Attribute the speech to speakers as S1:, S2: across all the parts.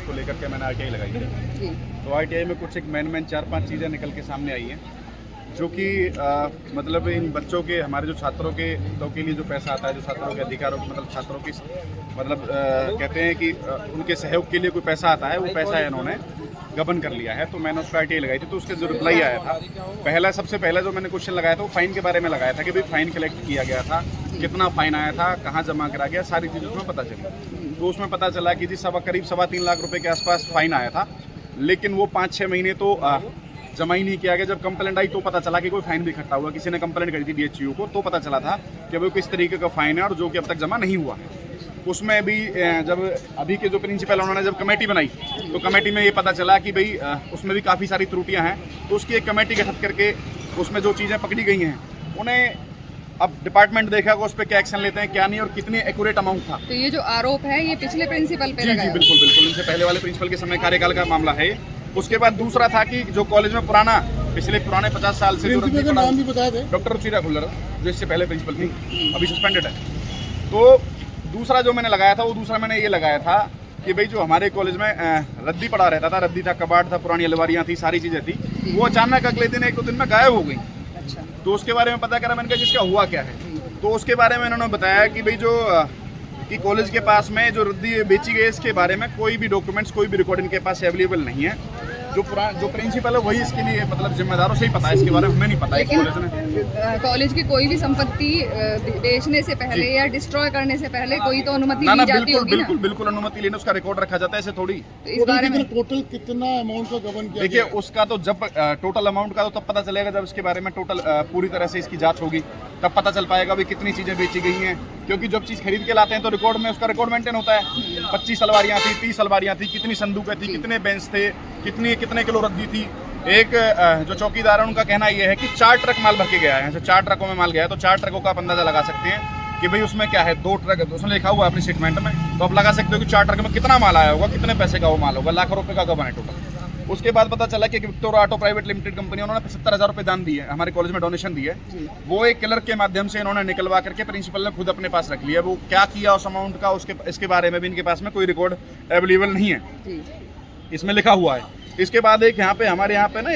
S1: को लेकर के मैंने ITI लगाई है। तो ITI में कुछ एक मेन 4-5 चीज़ें निकल के सामने आई हैं, जो कि मतलब इन बच्चों के, हमारे जो छात्रों के हितों के लिए जो पैसा आता है, जो छात्रों के अधिकारों, मतलब छात्रों की मतलब कहते हैं कि उनके सहयोग के लिए कोई पैसा आता है, वो पैसा इन्होंने गबन कर लिया है। तो मैंने उस पर ITI लगाई थी। तो उसके जो रिप्लाई आया था, सबसे पहला जो मैंने क्वेश्चन लगाया था वो फाइन के बारे में लगाया था कि भाई फाइन कलेक्ट किया गया था, कितना फाइन आया था, कहाँ जमा करा गया, सारी चीज़ उसमें पता चली। तो उसमें पता चला कि जी करीब 3.25 लाख रुपए के आसपास फाइन आया था, लेकिन वो 5-6 महीने तो जमा ही नहीं किया गया। जब कंप्लेंट आई तो पता चला कि कोई फाइन भी इकट्ठा हुआ, किसी ने कंप्लेंट करी थी DHU को, तो पता चला था कि वो किस तरीके का फाइन है और जो कि अब तक जमा नहीं हुआ है। उसमें भी जब अभी के जो प्रिंसिपल उन्होंने जब कमेटी बनाई, तो कमेटी में ये पता चला कि भाई उसमें भी काफ़ी सारी त्रुटियां हैं। तो उसकी एक कमेटी गठित करके उसमें जो चीज़ें पकड़ी गई हैं, उन्हें अब डिपार्टमेंट देखा उस पर क्या एक्शन लेते हैं, क्या नहीं, और कितनी एक्यूरेट अमाउंट था।
S2: तो ये जो आरोप है ये पिछले प्रिंसिपल पे
S1: जी बिल्कुल, इनसे पहले वाले प्रिंसिपल के समय कार्यकाल का मामला है। उसके बाद दूसरा था कि जो कॉलेज में पिछले पुराने 50 साल से जो नाम भी बता दें, डॉक्टर रुचिरा खुल्लर, जो इससे पहले प्रिंसिपल थी, अभी सस्पेंडेड है। तो दूसरा जो मैंने लगाया था, वो दूसरा मैंने ये लगाया था कि भाई जो हमारे कॉलेज में रद्दी पड़ा रहता था, रद्दी था, कबाड़ था, पुरानी अलमारियाँ थी, सारी चीज़ें थी, वो अचानक अगले दिन 1-2 दिन में गायब हो गई।
S2: अच्छा।
S1: तो उसके बारे में पता करा, मैंने कहा जिसका हुआ क्या है। तो उसके बारे में इन्होंने बताया कि भाई जो कि कॉलेज के पास में जो रद्दी बेची गई, इसके बारे में कोई भी डॉक्यूमेंट्स, कोई भी रिकॉर्ड इनके पास अवेलेबल नहीं है। जो प्रिंसिपल है वही इसके लिए मतलब जिम्मेदारों से ही पता है, इसके बारे में हमें नहीं पता है।
S2: कॉलेज की कोई भी संपत्ति बेचने से पहले या डिस्ट्रॉय करने से पहले कोई तो अनुमति ली जाती होगी ना?
S1: बिल्कुल अनुमति लेने, उसका रिकॉर्ड रखा जाता है, ऐसे थोड़ी।
S2: तो इस बारे में
S3: टोटल कितना अमाउंट का गबन किया?
S1: देखिए, उसका तो जब टोटल अमाउंट का तो तब पता चलेगा जब इसके बारे में टोटल पूरी तरह से इसकी जांच होगी, तब पता चल पाएगा भी कितनी चीजें बेची गई हैं। क्योंकि जब चीज खरीद के लाते हैं तो रिकॉर्ड में उसका रिकॉर्ड मेंटेन होता है। 25 अलमारियां थी, 30 अलमारियां थी, कितनी संदूकें थी, कितने बेंच थे, कितने किलो रद्दी थी। एक जो चौकीदार है उनका कहना यह है कि 4 ट्रक माल भर के गया है। 4 ट्रकों में माल गया है, तो 4 ट्रकों का आप अंदाजा लगा सकते हैं कि भाई उसमें क्या है। 2 ट्रक उसमें लिखा हुआ है अपनी स्टेटमेंट में, तो आप लगा सकते हो कि 4 ट्रक में कितना माल आया होगा, कितने पैसे का वो माल होगा, लाखों रुपए का गबन है टोटल। उसके बाद पता चला कि victor auto private limited company, उन्होंने 75,000 रुपये दान दिए, हमारे कॉलेज में डोनेशन दी है। वो एक क्लर्क के माध्यम से इन्होंने निकलवा करके प्रिंसिपल ने खुद अपने पास रख लिया। वो क्या किया उस अमाउंट का, इसके बारे में भी इनके पास में कोई रिकॉर्ड अवेलेबल नहीं है, इसमें लिखा हुआ है। इसके बाद एक हमारे यहाँ पे ना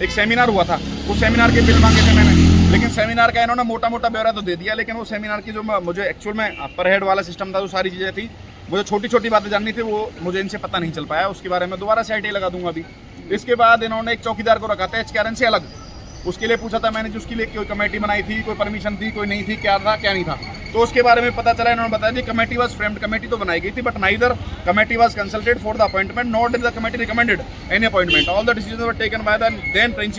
S1: एक सेमिनार हुआ था, उस सेमिनार के बिल मांगे थे मैंने, लेकिन सेमिनार का इन्होंने मोटा ब्यौरा तो दे दिया, लेकिन वो सेमिनार की जो मुझे एक्चुअल में पर हेड वाला सिस्टम था, जो सारी चीज़ें थी, मुझे छोटी बातें जाननी थी, वो मुझे इनसे पता नहीं चल पाया। उसके बारे में दोबारा से ITI लगा दूंगा अभी। इसके बाद इन्होंने एक चौकीदार को रखा था HKRN से अलग, उसके लिए पूछा था मैंने, उसके लिए कोई कमेटी बनाई थी, कोई परमिशन थी, कोई नहीं थी, क्या था क्या नहीं था। तो उसके बारे में पता चला, इन्होंने बताया कमेटी वाज फ्रेम्ड, कमेटी तो बनाई गई थी, but neither committee was consulted for the appointment, not did the committee recommended any appointment, all the decisions were taken by the then principal.